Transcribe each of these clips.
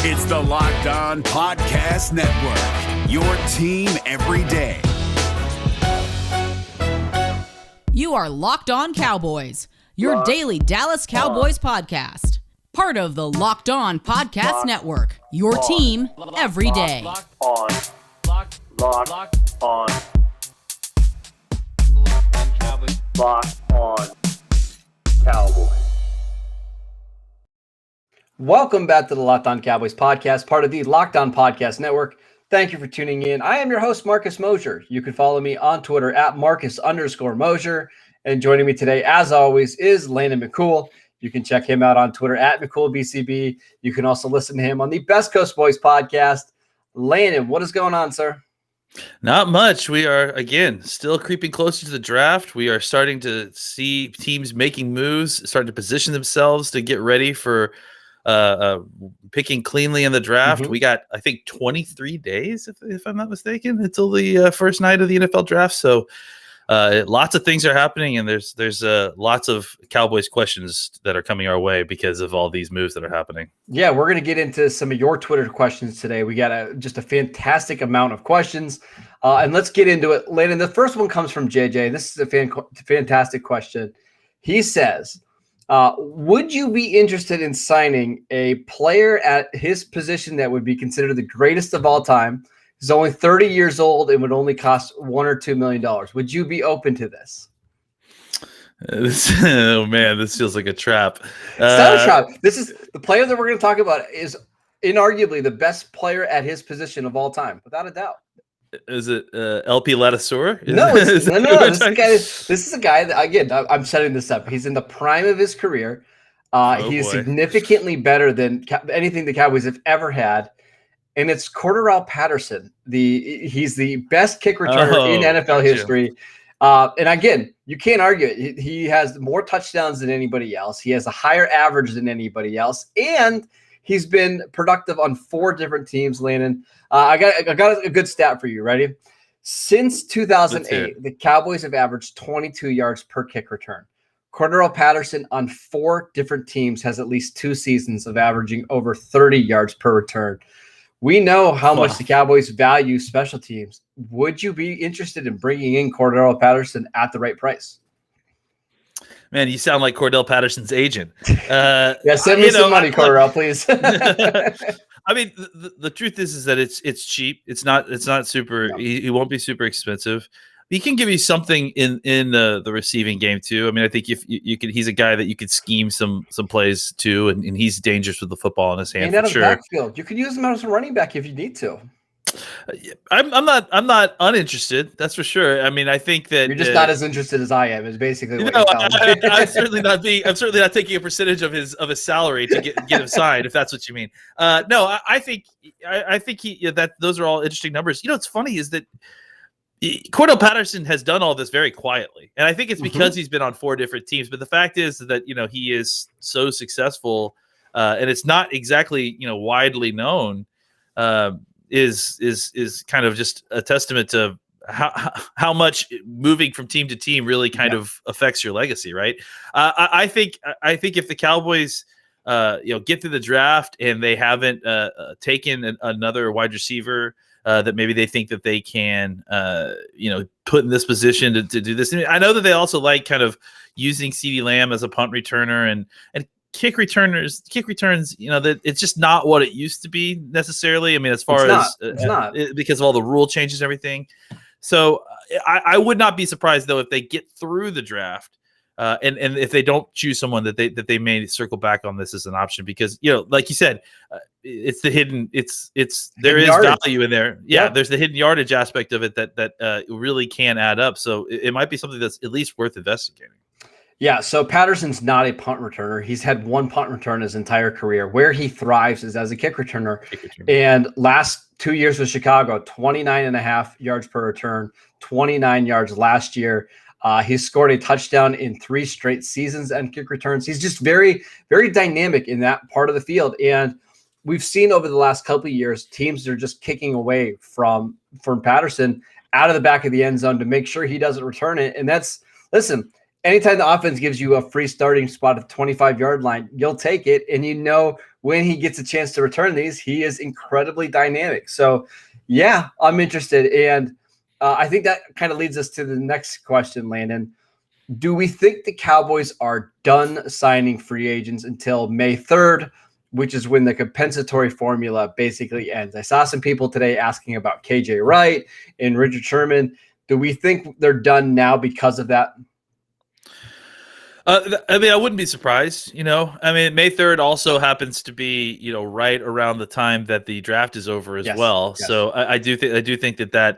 It's the Locked On Podcast Network, your team every day. You are Locked On Cowboys, your daily Dallas Cowboys podcast. Part of the Locked On Podcast Network, your team every day. Locked On Cowboys. Locked On Cowboys. Welcome back to the Locked On Cowboys podcast, part of the Locked On Podcast Network. Thank you for tuning in. I am your host, Marcus Mosher. You can follow me on Twitter at Marcus_Mosher. And joining me today, as always, is Landon McCool. You can check him out on Twitter at McCoolBCB. You can also listen to him on the Best Coast Boys podcast. Landon, what is going on, sir? Not much. We are, again, still creeping closer to the draft. We are starting to see teams making moves, starting to position themselves to get ready for picking cleanly in the draft. We got, I think, 23 days, if I'm not mistaken, until the first night of the NFL draft. So lots of things are happening, and there's lots of Cowboys questions that are coming our way because of all these moves that are happening. Yeah, we're going to get into some of your Twitter questions today. We got just a fantastic amount of questions, and let's get into it. Landon, the first one comes from JJ. This is a fantastic question. He says, would you be interested in signing a player at his position that would be considered the greatest of all time? He's only 30 years old and would only cost $1 or $2 million. Would you be open to this? Oh man, this feels like a trap. It's not a trap. This is the player that we're going to talk about is inarguably the best player at his position of all time, without a doubt. Is it LP Ladasor? No, no. This is a guy that, again, I'm setting this up. He's in the prime of his career. He's significantly better than anything the Cowboys have ever had. And it's Cordarrelle Patterson. He's the best kick returner in NFL history. And again, you can't argue it. He has more touchdowns than anybody else. He has a higher average than anybody else. And he's been productive on 4 different teams, Landon. I got a good stat for you. Ready? Since 2008, the Cowboys have averaged 22 yards per kick return. Cordarrelle Patterson on 4 different teams has at least 2 seasons of averaging over 30 yards per return. We know how much the Cowboys value special teams. Would you be interested in bringing in Cordarrelle Patterson at the right price? Man, you sound like Cordell Patterson's agent. Yeah, send me some money, Cordarrelle, please. I mean, the truth is that it's cheap. It's not super. No. He won't be super expensive. He can give you something in the receiving game too. I mean, I think if you could, he's a guy that you could scheme some plays to, and he's dangerous with the football in his hand. And out of the backfield, you could use him as a running back if you need to. I'm not uninterested. That's for sure. I mean, I think that you're just not as interested as I am. Is basically what I'm certainly not taking a percentage of his salary to get him signed. If that's what you mean. No, I think that those are all interesting numbers. You know, what's funny is that Cordarrelle Patterson has done all this very quietly, and I think it's because he's been on 4 different teams. But the fact is that he is so successful, and it's not exactly widely known. Is kind of just a testament to how much moving from team to team really kind of affects your legacy, right? I think if the Cowboys get through the draft and they haven't taken another wide receiver that maybe they think that they can put in this position to do this. I know that they also like kind of using CeeDee Lamb as a punt returner and kick returns, that it's just not what it used to be necessarily. I mean, as far it's not because of all the rule changes and everything. So I would not be surprised though if they get through the draft and if they don't choose someone that they may circle back on this as an option, because like you said, it's the hidden. There is value in there. Yeah, there's the hidden yardage aspect of it that really can add up. So it might be something that's at least worth investigating. Yeah, so Patterson's not a punt returner. He's had 1 punt return his entire career. Where he thrives is as a kick returner. And last 2 years with Chicago, 29.5 yards per return, 29 yards last year. He's scored a touchdown in 3 straight seasons and kick returns. He's just very, very dynamic in that part of the field. And we've seen over the last couple of years, teams are just kicking away from Patterson out of the back of the end zone to make sure he doesn't return it. And listen, anytime the offense gives you a free starting spot at the 25-yard line, you'll take it. And when he gets a chance to return these, he is incredibly dynamic. So, yeah, I'm interested. And I think that kind of leads us to the next question, Landon. Do we think the Cowboys are done signing free agents until May 3rd, which is when the compensatory formula basically ends? I saw some people today asking about KJ Wright and Richard Sherman. Do we think they're done now because of that? I mean, I wouldn't be surprised, I mean, May 3rd also happens to be, right around the time that the draft is over as well. Yes. So I do think that,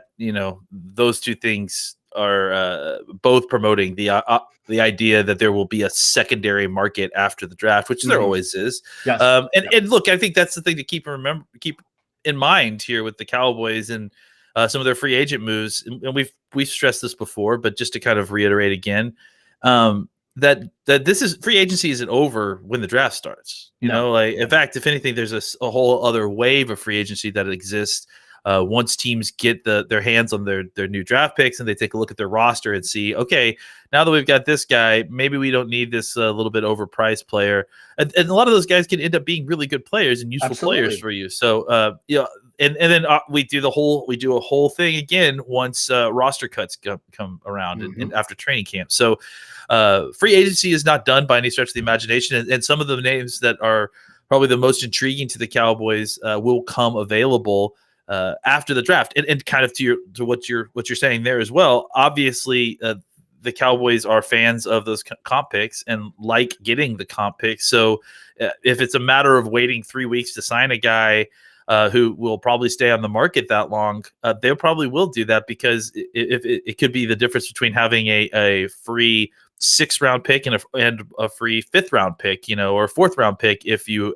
those two things are both promoting the idea that there will be a secondary market after the draft, which there always is. Yes. And look, I think that's the thing to keep in mind here with the Cowboys and some of their free agent moves. And we've stressed this before, but just to kind of reiterate again, that this is free agency isn't over when the draft starts. In fact, if anything, there's a whole other wave of free agency that exists once teams get their hands on their new draft picks and they take a look at their roster and see, okay, now that we've got this guy, maybe we don't need this little bit overpriced player. And a lot of those guys can end up being really good players and useful players for you. So, and then we do a whole thing again once roster cuts come around and after training camp. So free agency is not done by any stretch of the imagination. And some of the names that are probably the most intriguing to the Cowboys will come available after the draft. And kind of to what you're saying there as well. Obviously, the Cowboys are fans of those comp picks and like getting the comp picks. So if it's a matter of waiting 3 weeks to sign a guy who will probably stay on the market that long, they probably will do that, because it could be the difference between having a free 6th round pick and a free 5th round pick, or a 4th round pick if you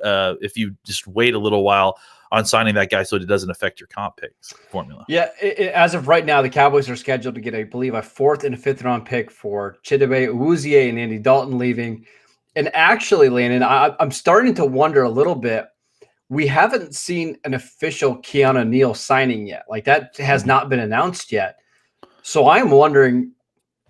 just wait a little while on signing that guy so it doesn't affect your comp picks formula. Yeah, as of right now, the Cowboys are scheduled to get, I believe, a 4th and a 5th round pick for Chidobe Awuzie and Andy Dalton leaving. And actually, Landon, I'm starting to wonder a little bit. We haven't seen an official Keanu Neal signing yet. Like, that has not been announced yet. So I'm wondering,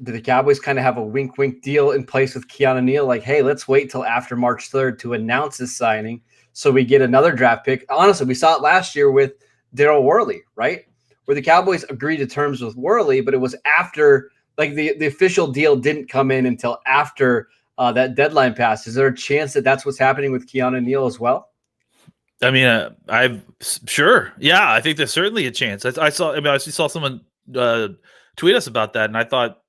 do the Cowboys kind of have a wink-wink deal in place with Keanu Neal? Like, hey, let's wait till after March 3rd to announce this signing so we get another draft pick. Honestly, we saw it last year with Daryl Worley, right? Where the Cowboys agreed to terms with Worley, but it was after, like, the official deal didn't come in until after that deadline passed. Is there a chance that that's what's happening with Keanu Neal as well? I mean, I'm sure. Yeah, I think there's certainly a chance. I saw someone tweet us about that, and I thought,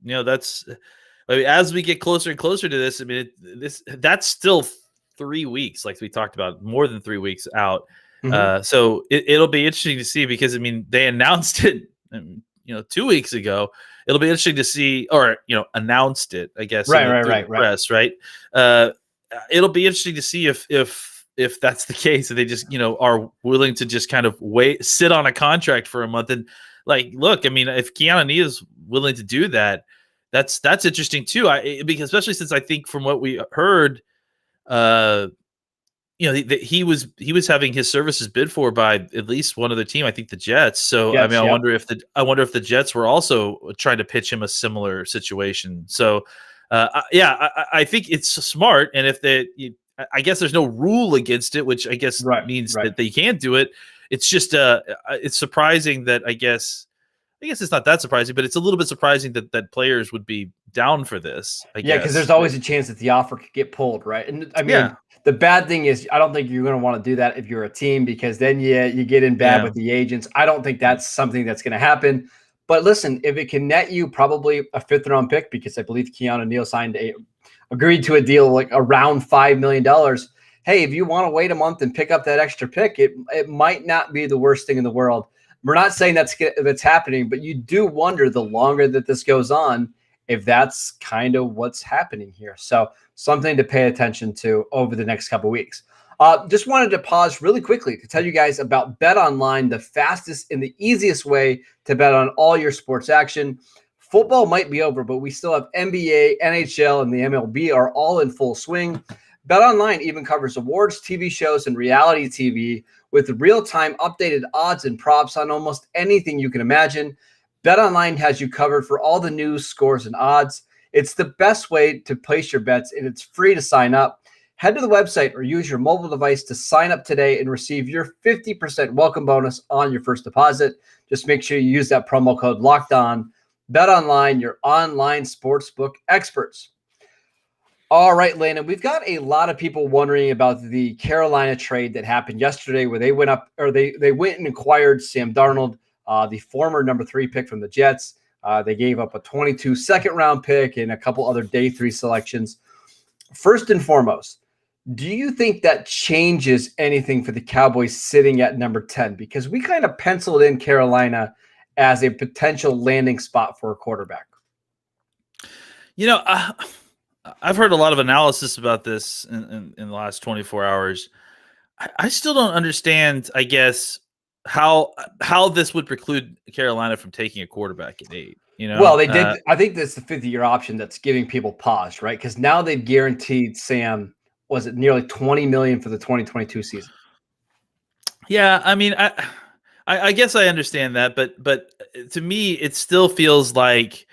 as we get closer and closer to this, I mean, that's still 3 weeks, like we talked about, more than 3 weeks out. So it'll be interesting to see, because I mean, they announced it, 2 weeks ago. It'll be interesting to see, or announced it, I guess. Right. Press, right. It'll be interesting to see if that's the case, and they just are willing to just kind of sit on a contract for a month. And like, look, I mean, if Keanu Neal is willing to do that, that's interesting too. Because especially since I think from what we heard, he was having his services bid for by at least one other team, I think the Jets. So yes, I mean, I wonder if the Jets were also trying to pitch him a similar situation. So I think it's smart. And if I guess there's no rule against it, which I guess means that they can't do it. It's just it's surprising that I guess it's not that surprising, but it's a little bit surprising that players would be down for this. Yeah, because there's always a chance that the offer could get pulled, right? And I mean, the bad thing is, I don't think you're going to want to do that if you're a team, because then you get in bad with the agents. I don't think that's something that's going to happen. But listen, if it can net you probably a 5th round pick, because I believe Keanu Neal agreed to a deal like around $5 million. Hey, if you want to wait a month and pick up that extra pick, it might not be the worst thing in the world. We're not saying that's happening, but you do wonder, the longer that this goes on, if that's kind of what's happening here. So something to pay attention to over the next couple of weeks. Just wanted to pause really quickly to tell you guys about BetOnline, the fastest and the easiest way to bet on all your sports action. Football might be over, but we still have NBA, NHL, and the MLB are all in full swing. BetOnline even covers awards, TV shows, and reality TV with real-time updated odds and props on almost anything you can imagine. BetOnline has you covered for all the news, scores, and odds. It's the best way to place your bets, and it's free to sign up. Head to the website or use your mobile device to sign up today and receive your 50% welcome bonus on your first deposit. Just make sure you use that promo code LOCKEDON. Bet Online, your online sportsbook experts. All right, Landon, we've got a lot of people wondering about the Carolina trade that happened yesterday where they went up, or they went and acquired Sam Darnold, the former number 3 pick from the Jets. They gave up a 22 second-round pick and a couple other day 3 selections. First and foremost, do you think that changes anything for the Cowboys sitting at number 10? Because we kind of penciled in Carolina as a potential landing spot for a quarterback. I've heard a lot of analysis about this in the last 24 hours. I still don't understand, I guess, how this would preclude Carolina from taking a quarterback at 8. Well, they did. I think that's the 50-year option that's giving people pause, right? Because now they've guaranteed Sam, was it nearly $20 million for the 2022 season? Yeah, I mean, I guess I understand that, but to me, it still feels like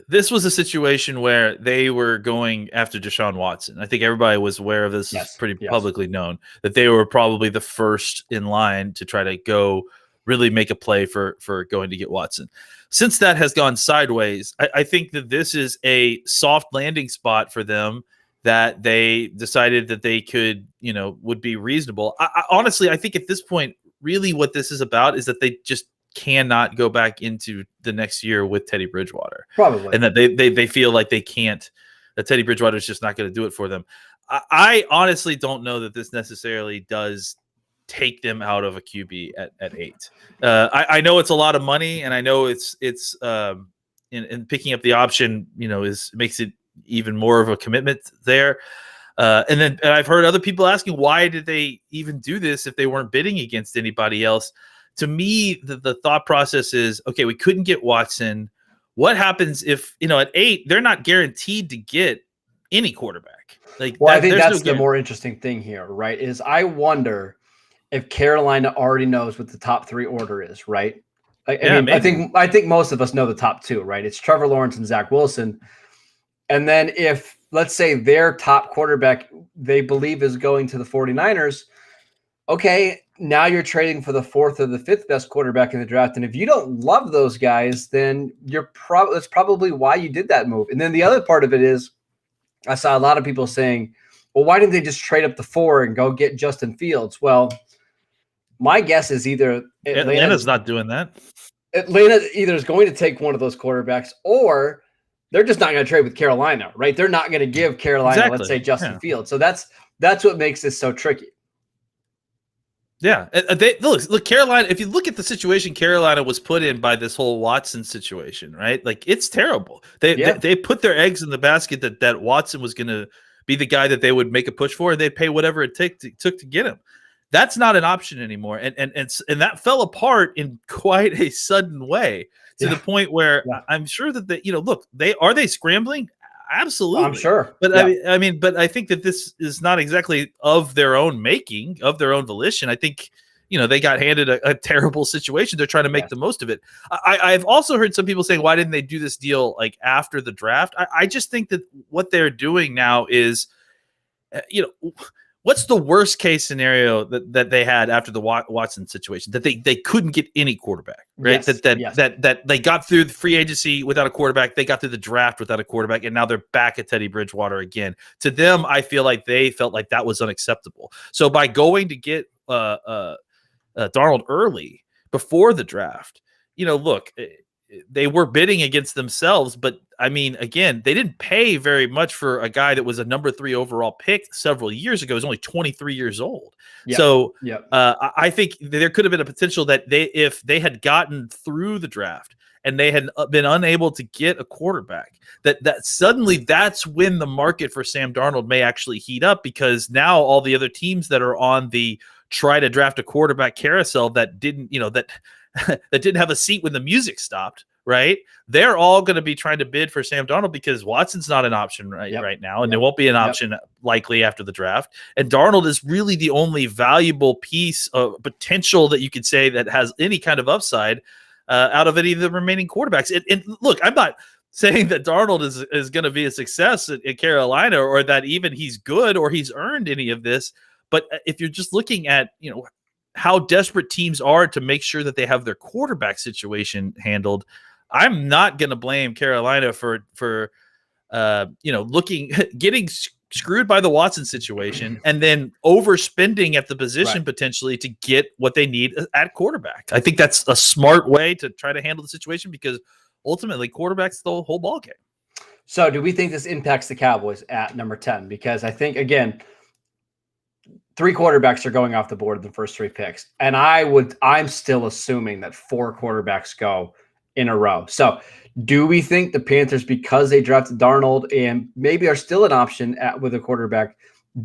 this was a situation where they were going after Deshaun Watson. I think everybody was aware of this. It's pretty publicly known that they were probably the first in line to try to go really make a play for going to get Watson. Since that has gone sideways, I think that this is a soft landing spot for them that they decided that they could, would be reasonable. Honestly, I think at this point, really what this is about is that they just cannot go back into the next year with Teddy Bridgewater. Probably. And that they feel like they can't, that Teddy Bridgewater is just not going to do it for them. I honestly don't know that this necessarily does take them out of a QB at 8. I know it's a lot of money, and I know it's in picking up the option, makes it even more of a commitment there. And I've heard other people asking, why did they even do this if they weren't bidding against anybody else? To me, the thought process is, okay, we couldn't get Watson. What happens if, at 8, they're not guaranteed to get any quarterback? I think that's the more interesting thing here, right? Is I wonder if Carolina already knows what the top 3 order is, right? I think most of us know the top 2, right? It's Trevor Lawrence and Zach Wilson. And then if, let's say, their top quarterback they believe is going to the 49ers, okay, now you're trading for the 4th or the 5th best quarterback in the draft. And if you don't love those guys, then that's probably why you did that move. And then the other part of it is, I saw a lot of people saying, well, why didn't they just trade up to 4 and go get Justin Fields? Well, my guess is either Atlanta's not doing that. Atlanta either is going to take one of those quarterbacks, or they're just not going to trade with Carolina, right? They're not going to give Carolina, let's say, Justin Fields. So that's what makes this so tricky. Yeah, look, Carolina. If you look at the situation Carolina was put in by this whole Watson situation, right? Like, it's terrible. They put their eggs in the basket that Watson was going to be the guy that they would make a push for, and they'd pay whatever it took to get him. That's not an option anymore, and that fell apart in quite a sudden way to the point where I'm sure that they scrambling. Absolutely, I'm sure. But but I think that this is not exactly of their own making, of their own volition. I think, they got handed a terrible situation. They're trying to make the most of it. I've also heard some people saying, why didn't they do this deal like after the draft? I just think that what they're doing now is, what's the worst case scenario that they had after the Watson situation? That they couldn't get any quarterback, right? Yes, that they got through the free agency without a quarterback. They got through the draft without a quarterback, and now they're back at Teddy Bridgewater again. To them, I feel like they felt like that was unacceptable. So by going to get Darnold early before the draft, look, they were bidding against themselves, but I mean, again, they didn't pay very much for a guy that was a number 3 overall pick several years ago. He was only 23 years old. Yep. So I think there could have been a potential that if they had gotten through the draft and they had been unable to get a quarterback, that suddenly that's when the market for Sam Darnold may actually heat up, because now all the other teams that are on the try to draft a quarterback carousel that didn't, that didn't have a seat when the music stopped, right? They're all going to be trying to bid for Sam Darnold because Watson's not an option right now, and there won't be an option likely after the draft. And Darnold is really the only valuable piece of potential that you could say that has any kind of upside out of any of the remaining quarterbacks. And look, I'm not saying that Darnold is going to be a success at Carolina, or that even he's good or he's earned any of this. But if you're just looking at, how desperate teams are to make sure that they have their quarterback situation handled, I'm not going to blame Carolina for getting screwed by the Watson situation and then overspending at the position potentially to get what they need at quarterback. I think that's a smart way to try to handle the situation, because ultimately quarterback's the whole ball game. So do we think this impacts the Cowboys at number 10? Because I think, again, 3 quarterbacks are going off the board in the first 3 picks. And I'm still assuming that 4 quarterbacks go in a row. So do we think the Panthers, because they drafted Darnold and maybe are still an option with a quarterback,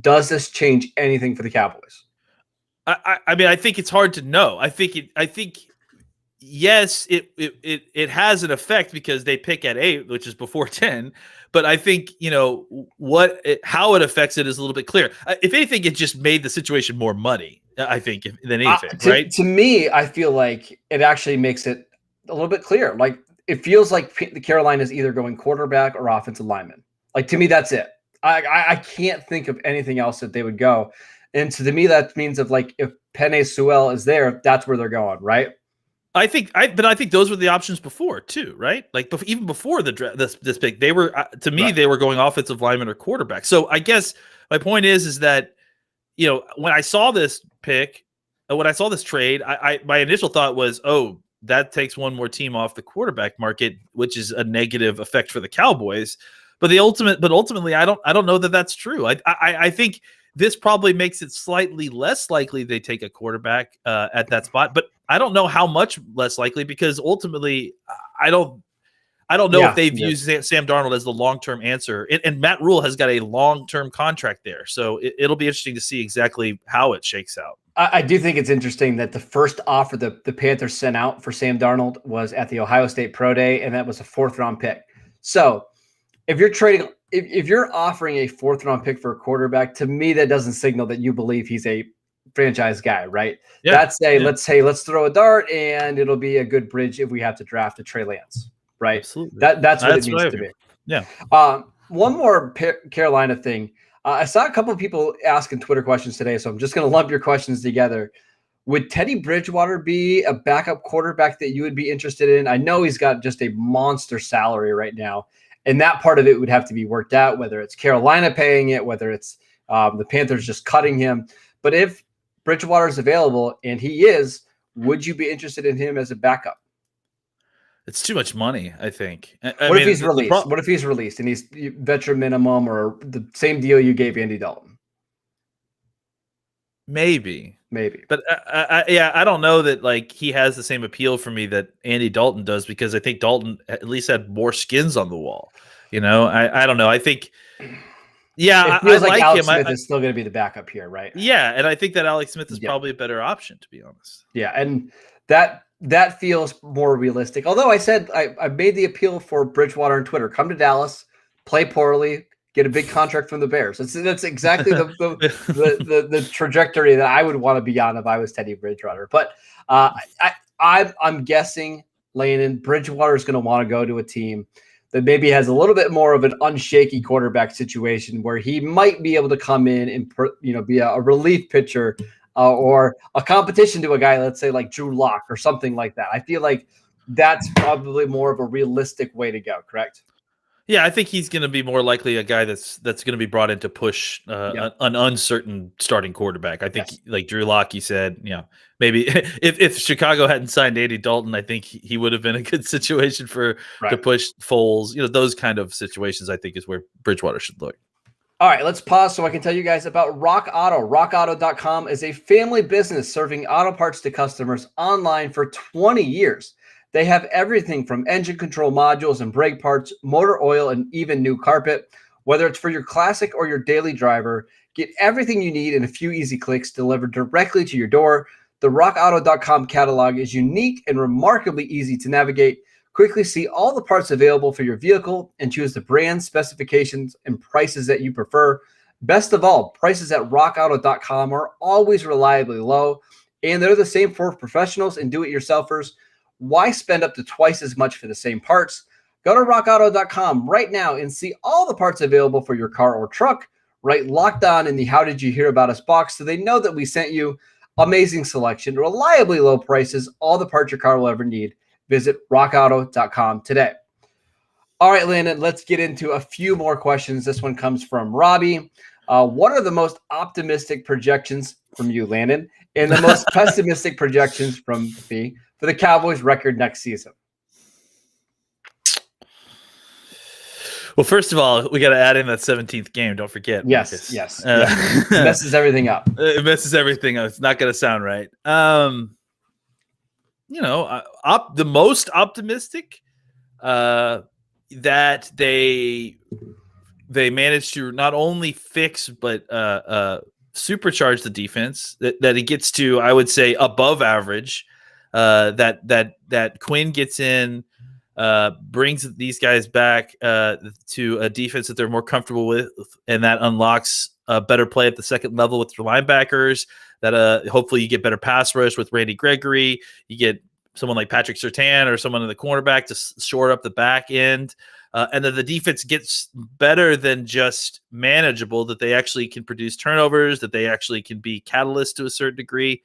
does this change anything for the Cowboys? I mean, I think it's hard to know. I think yes, it has an effect because they pick at 8, which is before 10. But I think, how it affects it is a little bit clear. If anything, it just made the situation more muddy, I think, than anything, right? To me, I feel like it actually makes it a little bit clear. Like, it feels like the Carolina is either going quarterback or offensive lineman. Like, to me, that's it. I can't think of anything else that they would go. And so to me, that means if Penei Sewell is there, that's where they're going, right? I think those were the options before too, right? Like even before this pick, they were they were going offensive lineman or quarterback. So I guess my point is that when I saw this pick, when I saw this trade, my initial thought was, oh, that takes one more team off the quarterback market, which is a negative effect for the Cowboys. But ultimately, I don't know that that's true. I think this probably makes it slightly less likely they take a quarterback at that spot, but I don't know how much less likely, because ultimately I don't know if they view Sam Darnold as the long-term answer. And Matt Rule has got a long-term contract there, so it'll be interesting to see exactly how it shakes out. I do think it's interesting that the first offer the Panthers sent out for Sam Darnold was at the Ohio State Pro Day, and that was a 4th-round pick. So if you're trading – if you're offering a 4th-round pick for a quarterback, to me, that doesn't signal that you believe he's a franchise guy, right? Yeah. Let's throw a dart and it'll be a good bridge if we have to draft a Trey Lance, right? Absolutely. That's what it needs to be. Yeah. One more Carolina thing. I saw a couple of people asking Twitter questions today, so I'm just going to lump your questions together. Would Teddy Bridgewater be a backup quarterback that you would be interested in? I know he's got just a monster salary right now, and that part of it would have to be worked out, whether it's Carolina paying it, whether it's the Panthers just cutting him. But if Bridgewater is available, and he is, would you be interested in him as a backup? It's too much money, I think. What if he's released? What if he's released and he's veteran minimum or the same deal you gave Andy Dalton? Maybe. But I don't know that he has the same appeal for me that Andy Dalton does, because I think Dalton at least had more skins on the wall. I don't know. I think. Yeah, it feels like Alex him. Smith is still going to be the backup here, right? Yeah, and I think that Alex Smith is probably a better option, to be honest. Yeah, and that feels more realistic. Although I said I made the appeal for Bridgewater on Twitter: come to Dallas, play poorly, get a big contract from the Bears. That's exactly the trajectory that I would want to be on if I was Teddy Bridgewater. But I'm guessing, Landon, Bridgewater is going to want to go to a team that maybe has a little bit more of an unshaky quarterback situation, where he might be able to come in and be a relief pitcher or a competition to a guy, let's say like Drew Lock or something like that. I feel like that's probably more of a realistic way to go. Correct? Yeah, I think he's going to be more likely a guy that's going to be brought in to push an uncertain starting quarterback. I think, like Drew Lock, you said, maybe if Chicago hadn't signed Andy Dalton, I think he would have been a good situation to push Foles. Those kind of situations, I think, is where Bridgewater should look. All right, let's pause so I can tell you guys about Rock Auto. RockAuto.com is a family business serving auto parts to customers online for 20 years. They have everything from engine control modules and brake parts, motor oil, and even new carpet. Whether it's for your classic or your daily driver, get everything you need in a few easy clicks delivered directly to your door. The RockAuto.com catalog is unique and remarkably easy to navigate. Quickly see all the parts available for your vehicle and choose the brand, specifications, and prices that you prefer. Best of all, prices at RockAuto.com are always reliably low, and they're the same for professionals and do-it-yourselfers. Why spend up to twice as much for the same parts? Go to rockauto.com right now and see all the parts available for your car or truck. Right, Locked On in the How Did You Hear About Us box, so they know that we sent you. Amazing selection, reliably low prices, all the parts your car will ever need. Visit rockauto.com today. All right, Landon, let's get into a few more questions. This one comes from Robbie. What are the most optimistic projections from you, Landon, and the most pessimistic projections from me for the Cowboys record next season? Well, first of all, we got to add in that 17th game. Don't forget. Yes. It messes everything up. It messes everything up. It's not going to sound right. The most optimistic that they managed to not only fix but supercharge the defense. That it gets to, I would say, above average. That Quinn gets in. Brings these guys back to a defense that they're more comfortable with, and that unlocks a better play at the second level with your linebackers. That hopefully you get better pass rush with Randy Gregory. You get someone like Patrick Surtain or someone in the cornerback to shore up the back end, and that the defense gets better than just manageable. That they actually can produce turnovers. That they actually can be catalysts to a certain degree.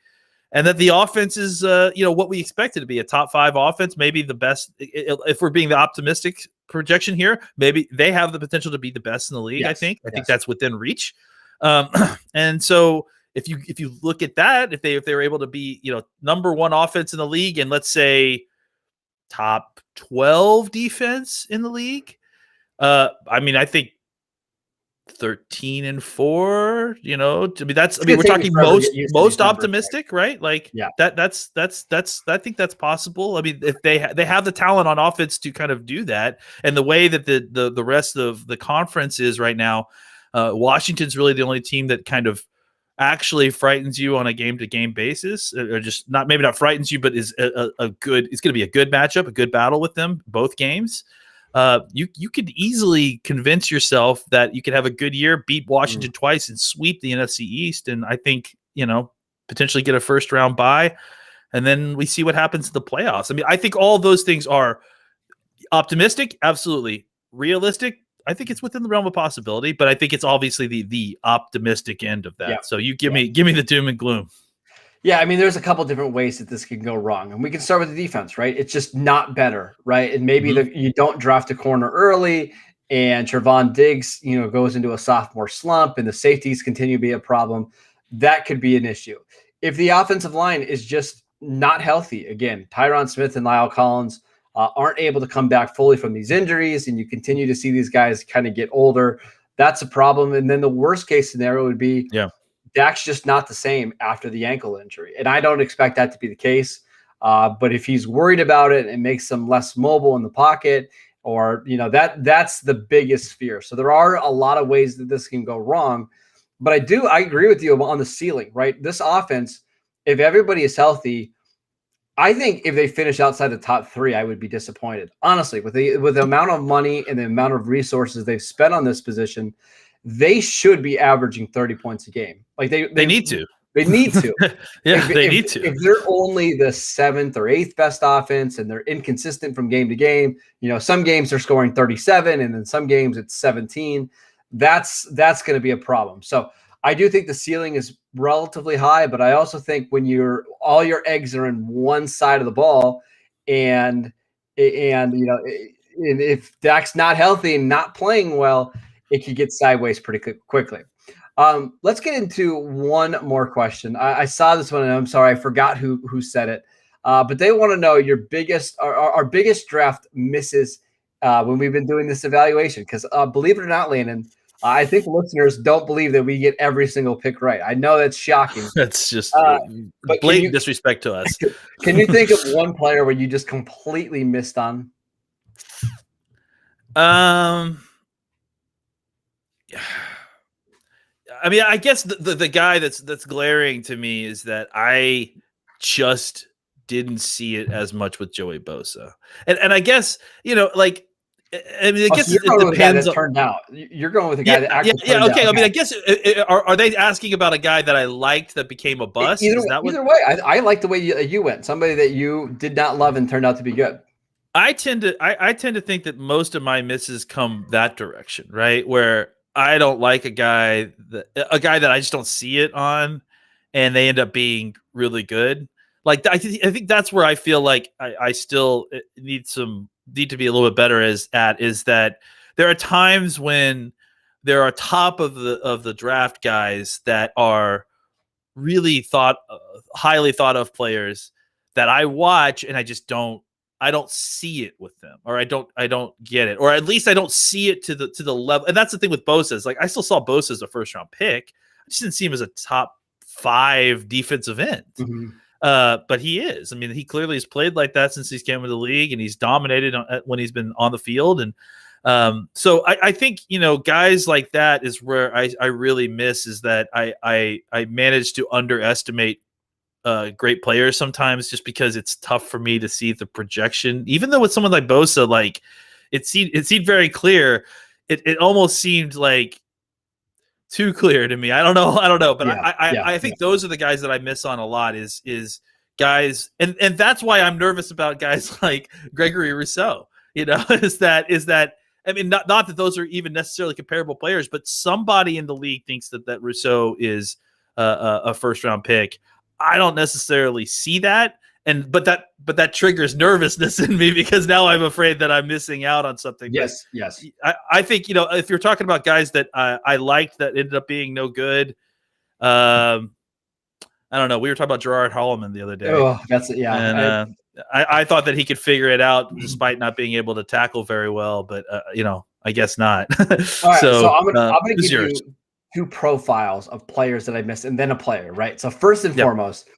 And that the offense is, what we expected to be a top 5 offense, maybe the best. If we're being the optimistic projection here, maybe they have the potential to be the best in the league. Yes, I think that's within reach. And so if you look at that, if they were able to be, number 1 offense in the league, and let's say top 12 defense in the league, I think 13-4, we're talking most optimistic, right? Like, yeah, that's I think that's possible. I mean, if they have the talent on offense to kind of do that, and the way that the rest of the conference is right now, Washington's really the only team that kind of actually frightens you on a game-to-game basis, or just maybe not frightens you, but is a good. It's going to be a good matchup, a good battle with them both games. You could easily convince yourself that you could have a good year, beat Washington twice, and sweep the NFC East, and I think potentially get a first round bye, and then we see what happens in the playoffs. I mean, I think all those things are optimistic, absolutely. Realistic, I think it's within the realm of possibility, but I think it's obviously the optimistic end of that. Yeah. So you give me the doom and gloom. Yeah, I mean, there's a couple different ways that this can go wrong. And we can start with the defense, right? It's just not better, right? And maybe you don't draft a corner early, and Trevon Diggs, goes into a sophomore slump, and the safeties continue to be a problem. That could be an issue. If the offensive line is just not healthy, again, Tyron Smith and Lyle Collins aren't able to come back fully from these injuries, and you continue to see these guys kind of get older, that's a problem. And then the worst case scenario would be Dak's just not the same after the ankle injury. And I don't expect that to be the case. But if he's worried about it and makes him less mobile in the pocket, or, that's the biggest fear. So there are a lot of ways that this can go wrong. But I agree with you on the ceiling, right? This offense, if everybody is healthy, I think if they finish outside the top 3, I would be disappointed. Honestly, with the amount of money and the amount of resources they've spent on this position, they should be averaging 30 points a game. Like they need to. They need to. They need to. If they're only the 7th or 8th best offense and they're inconsistent from game to game, some games they're scoring 37 and then some games it's 17. That's going to be a problem. So I do think the ceiling is relatively high, but I also think when all your eggs are in one side of the ball, and if Dak's not healthy and not playing well, it could get sideways pretty quickly. Let's get into one more question. I saw this one, and I'm sorry, I forgot who said it. But they want to know our biggest draft misses when we've been doing this evaluation. Because believe it or not, Landon, I think listeners don't believe that we get every single pick right. I know that's shocking. That's just blatant disrespect to us. Can you think of one player where you just completely missed on? I mean, I guess the guy that's glaring to me is that I just didn't see it as much with Joey Bosa, and I guess I mean, I guess it depends. That turned out. You're going with a guy that actually turned out. Okay. I mean, I guess are they asking about a guy that I liked that became a bust? Either way, I like the way you went. Somebody that you did not love and turned out to be good. I tend to think that most of my misses come that direction, right? Where I don't like a guy that I just don't see it on, and they end up being really good. Like I think that's where I feel like I still need to be a little bit better is that there are times when there are top of the draft guys that are really highly thought of players that I watch and I don't see it with them, or I don't get it, or at least I don't see it to the level. And that's the thing with Bosa is like I still saw Bosa as a first round pick. I just didn't see him as a top 5 defensive end. Mm-hmm. But he is. I mean, he clearly has played like that since he's came into the league, and he's dominated when he's been on the field. And so I think, guys like that is where I really miss is that I managed to underestimate great players sometimes just because it's tough for me to see the projection. Even though with someone like Bosa, like it seemed very clear. It almost seemed like too clear to me. I don't know. But I think those are the guys that I miss on a lot is guys. And that's why I'm nervous about guys like Gregory Rousseau, is that, I mean, not that those are even necessarily comparable players, but somebody in the league thinks that Rousseau is a first round pick. I don't necessarily see that. But that triggers nervousness in me because now I'm afraid that I'm missing out on something. Yes. I think, if you're talking about guys that I liked that ended up being no good, I don't know. We were talking about Gerard Holloman the other day. Oh, that's it. Yeah. And I thought that he could figure it out despite not being able to tackle very well, but I guess not. All right, so I'm gonna give yours. you 2 profiles of players that I missed, and then a player. Right. So first and foremost,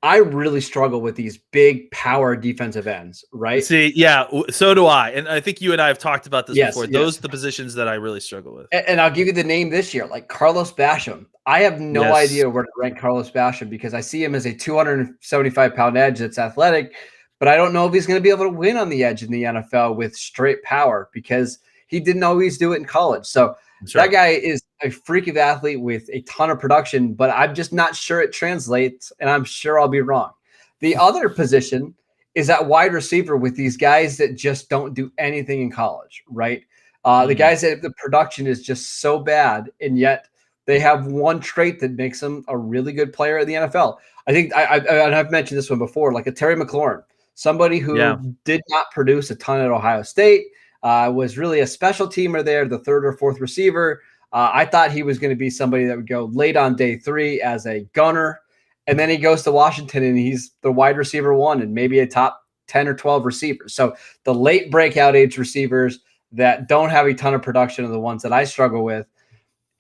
I really struggle with these big power defensive ends, right? See, yeah, so do I. And I think you and I have talked about this before. Yes. Those are the positions that I really struggle with. And I'll give you the name this year, like Carlos Basham. I have no idea where to rank Carlos Basham because I see him as a 275-pound edge that's athletic, but I don't know if he's going to be able to win on the edge in the NFL with straight power because he didn't always do it in college. So that guy is a freak of athlete with a ton of production, but I'm just not sure it translates, and I'm sure I'll be wrong. The other position is at wide receiver with these guys that just don't do anything in college, right? The guys that the production is just so bad, and yet they have one trait that makes them a really good player in the NFL. I think I've mentioned this one before, like a Terry McLaurin, somebody who did not produce a ton at Ohio State, was really a special teamer there, the 3rd or 4th receiver. I thought he was going to be somebody that would go late on day 3 as a gunner. And then he goes to Washington and he's the wide receiver 1 and maybe a top 10 or 12 receivers. So the late breakout age receivers that don't have a ton of production are the ones that I struggle with.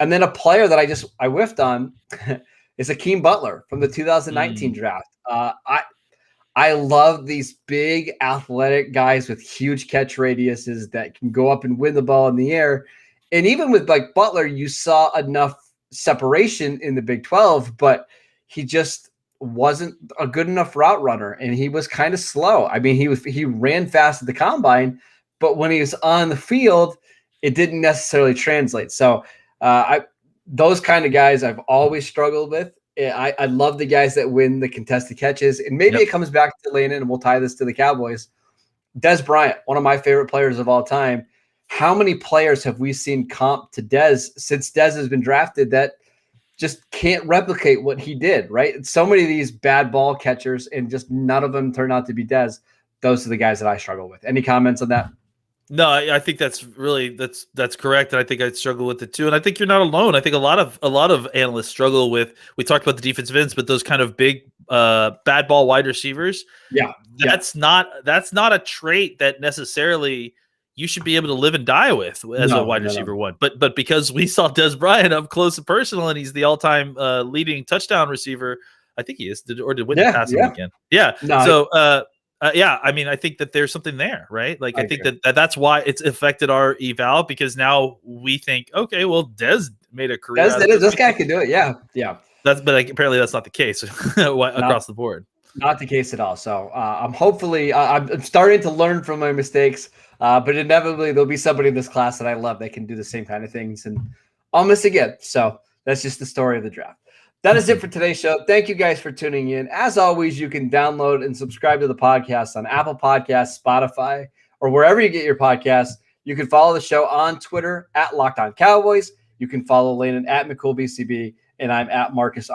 And then a player that I whiffed on is Akeem Butler from the 2019 draft. I love these big athletic guys with huge catch radiuses that can go up and win the ball in the air. And even with like Butler, you saw enough separation in the Big 12, but he just wasn't a good enough route runner. And he was kind of slow. I mean, he ran fast at the combine, but when he was on the field, it didn't necessarily translate. So those kind of guys I've always struggled with. I love the guys that win the contested catches. And maybe it comes back to Landon, and we'll tie this to the Cowboys. Dez Bryant, one of my favorite players of all time. How many players have we seen comp to Dez since Dez has been drafted that just can't replicate what he did, right? So many of these bad ball catchers, and just none of them turn out to be Dez. Those are the guys that I struggle with. Any comments on that? No, I think that's correct, and I think I struggle with it too. And I think you're not alone. I think a lot of analysts struggle with. We talked about the defensive ends, but those kind of big bad ball wide receivers. That's not a trait that necessarily you should be able to live and die with as a wide receiver one. But because we saw Dez Bryant up close and personal, and he's the all-time leading touchdown receiver, I think he is. Did Whitney pass him again? Yeah. No, so. I mean, I think that there's something there, right? Like, I think that's why it's affected our eval, because now we think, okay, well, Dez made a career. This guy can do it. Yeah. But apparently that's not the case across the board. Not the case at all. So I'm starting to learn from my mistakes, but inevitably there'll be somebody in this class that I love that can do the same kind of things, and I'll miss again. So that's just the story of the draft. That is it for today's show. Thank you guys for tuning in. As always, you can download and subscribe to the podcast on Apple Podcasts, Spotify, or wherever you get your podcasts. You can follow the show on Twitter at Locked On Cowboys. You can follow Landon at McCoolBCB, and I'm at Marcus _